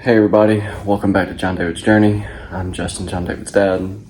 Hey everybody, welcome back to Jon David's Journey. I'm Justin, Jon David's dad.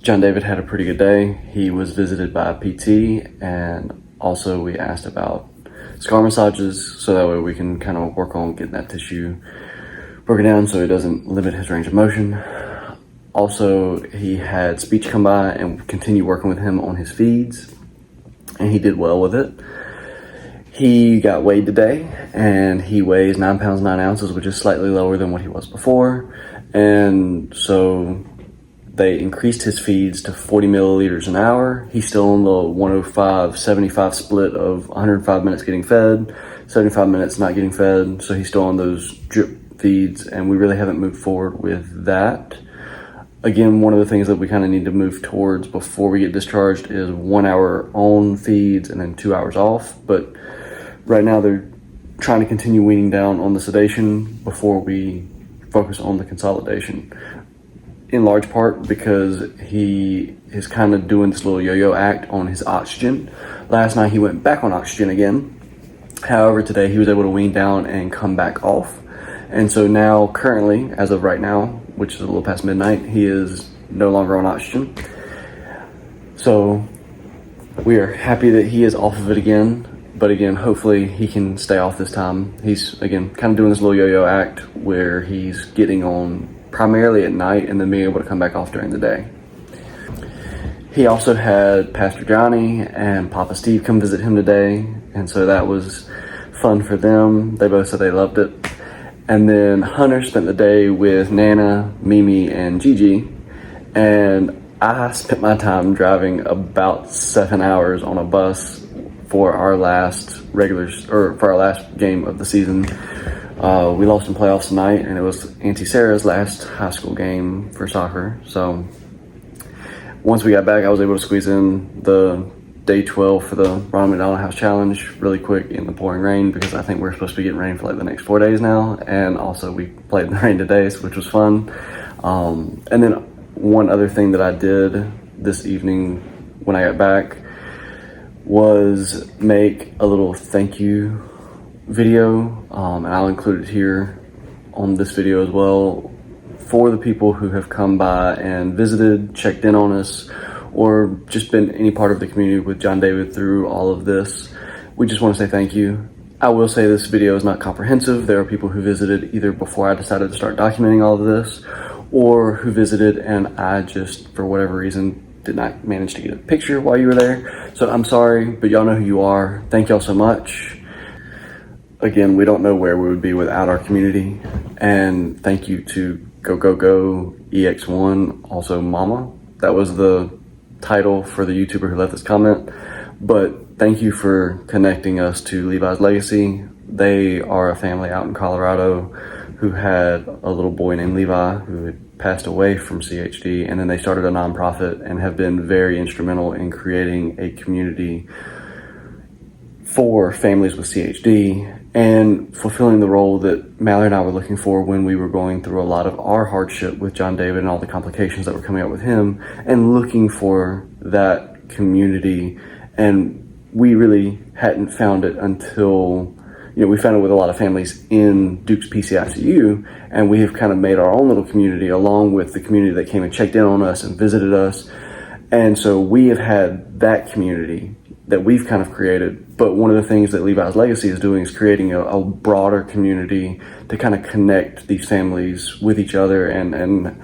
Jon David had a pretty good day. He was visited by a PT, and also we asked about scar massages so that way we can kind of work on getting that tissue broken down so it doesn't limit his range of motion. Also, he had speech come by and continue working with him on his feeds, and he did well with it. He got weighed today, and he weighs 9 pounds 9 ounces, which is slightly lower than what he was before. And so they increased his feeds to 40 milliliters an hour. He's still on the 105-75 split of 105 minutes getting fed, 75 minutes not getting fed. So he's still on those drip feeds, and we really haven't moved forward with that. Again, one of the things that we kind of need to move towards before we get discharged is 1 hour on feeds and then 2 hours off. But right now they're trying to continue weaning down on the sedation before we focus on the consolidation. In large part because he is kind of doing this little yo-yo act on his oxygen. Last night he went back on oxygen again. However, today he was able to wean down and come back off. And so now, currently, as of right now, which is a little past midnight, he is no longer on oxygen. So we are happy that he is off of it again. But again, hopefully he can stay off this time. He's, again, kind of doing this little yo-yo act where he's getting on primarily at night and then being able to come back off during the day. He also had Pastor Johnny and Papa Steve come visit him today, and so that was fun for them. They both said they loved it. And then Hunter spent the day with Nana, Mimi, and Gigi, and I spent my time driving about 7 hours on a bus for our last game of the season. We lost in playoffs tonight, and it was Auntie Sarah's last high school game for soccer. So once we got back, I was able to squeeze in the day 12 for the Ronald McDonald House Challenge really quick in the pouring rain, because I think we're supposed to be getting rain for like the next 4 days now. And also we played in the rain today, which was fun. And then one other thing that I did this evening when I got back was make a little thank you video, and I'll include it here on this video as well, for the people who have come by and visited, checked in on us, or just been any part of the community with Jon David through all of this. We just want to say thank you. I will say this video is not comprehensive. There are people who visited either before I decided to start documenting all of this, or who visited and I just, for whatever reason, did not manage to get a picture while you were there. So I'm sorry, but y'all know who you are. Thank y'all so much. Again, we don't know where we would be without our community. And thank you to Go EX1, also Mama. That was the title for the YouTuber who left this comment. But thank you for connecting us to Levi's Legacy. They are a family out in Colorado who had a little boy named Levi who had passed away from CHD, and then they started a nonprofit and have been very instrumental in creating a community for families with CHD and fulfilling the role that Mallory and I were looking for when we were going through a lot of our hardship with Jon David and all the complications that were coming up with him, and looking for that community. And we really hadn't found it until, we found it with a lot of families in Duke's PCICU, and we have kind of made our own little community along with the community that came and checked in on us and visited us. And so we have had that community that we've kind of created. But one of the things that Levi's Legacy is doing is creating a broader community to kind of connect these families with each other and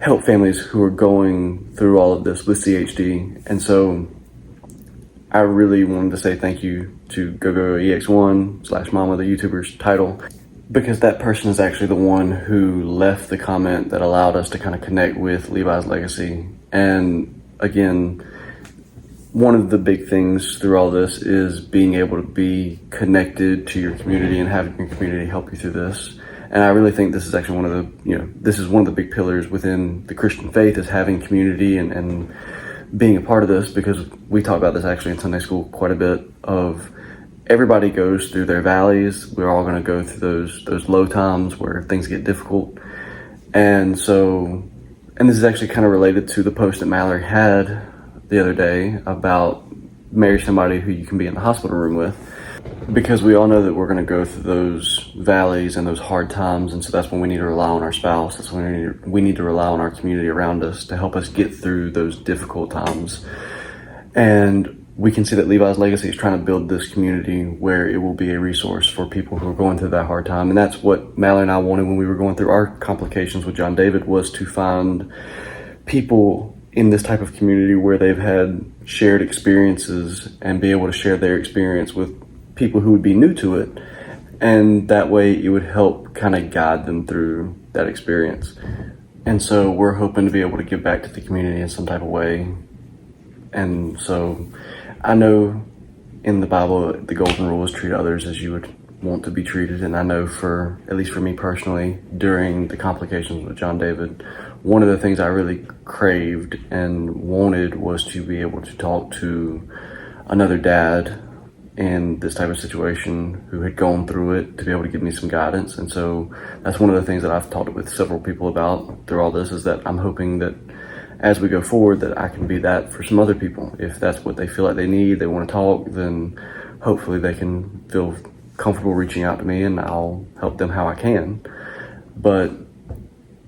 help families who are going through all of this with CHD. And so I really wanted to say thank you to GoGoEX1/Mama, the YouTuber's title, because that person is actually the one who left the comment that allowed us to kind of connect with Levi's Legacy. And again, one of the big things through all this is being able to be connected to your community and having your community help you through this. And I really think this is actually one of the, this is one of the big pillars within the Christian faith, is having community and being a part of this, because we talk about this actually in Sunday school quite a bit. Of everybody goes through their valleys. We're all going to go through those low times where things get difficult. And so, and this is actually kind of related to the post that Mallory had the other day about marry somebody who you can be in the hospital room with. because we all know that we're going to go through those valleys and those hard times, and so that's when we need to rely on our spouse. That's when we need to rely on our community around us to help us get through those difficult times. And we can see that Levi's Legacy is trying to build this community where it will be a resource for people who are going through that hard time. And that's what Mallory and I wanted when we were going through our complications with Jon David, was to find people in this type of community where they've had shared experiences and be able to share their experience with people who would be new to it. And that way it would help kind of guide them through that experience. And so we're hoping to be able to give back to the community in some type of way. And so I know in the Bible, the golden rule is treat others as you would want to be treated. And I know for, at least for me personally, during the complications with Jon David, one of the things I really craved and wanted was to be able to talk to another dad in this type of situation who had gone through it, to be able to give me some guidance. And so that's one of the things that I've talked with several people about through all this, is that I'm hoping that as we go forward, that I can be that for some other people. If that's what they feel like they need, they want to talk, then hopefully they can feel comfortable reaching out to me, and I'll help them how I can. But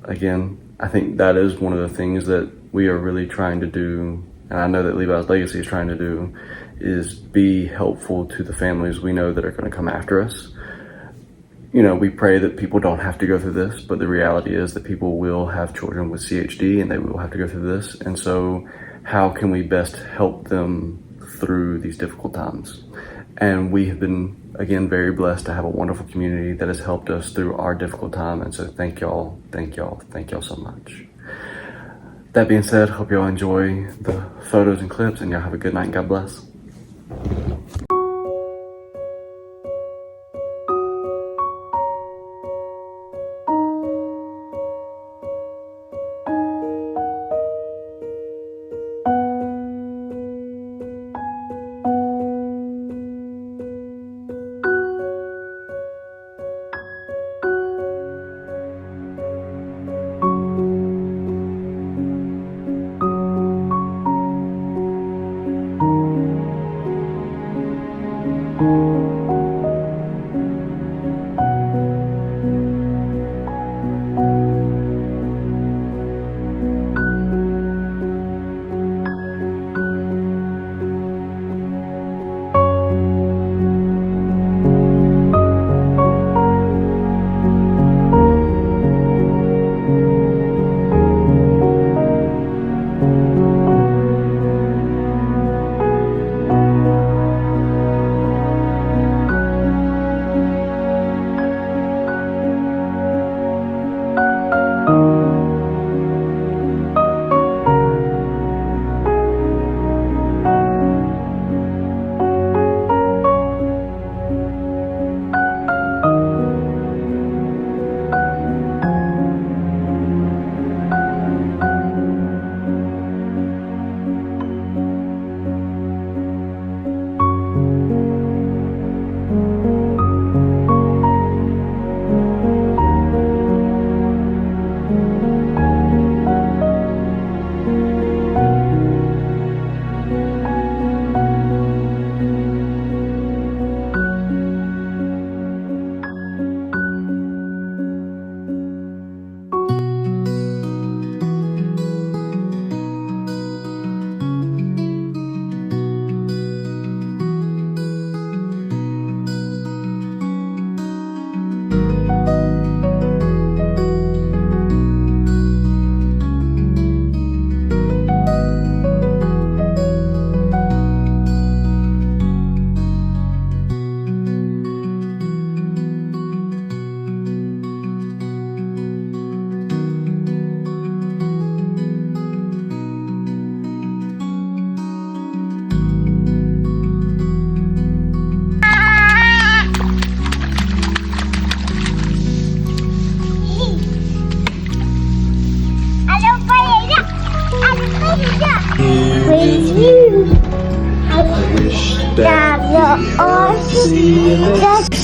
again, I think that is one of the things that we are really trying to do, and I know that Levi's Legacy is trying to do, is be helpful to the families we know that are going to come after us. You know, we pray that people don't have to go through this, but the reality is that people will have children with CHD and they will have to go through this. And so how can we best help them through these difficult times? And we have been, again, very blessed to have a wonderful community that has helped us through our difficult time. And so thank y'all so much. That being said, hope y'all enjoy the photos and clips, and y'all have a good night and God bless.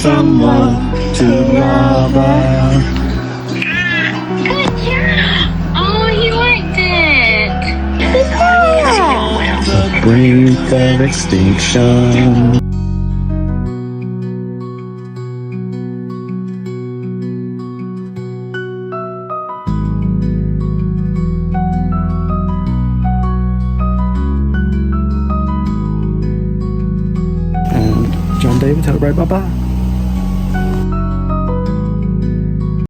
Someone to love her. Good job! Oh, he liked it! The brink of extinction. David. Tell everybody bye-bye.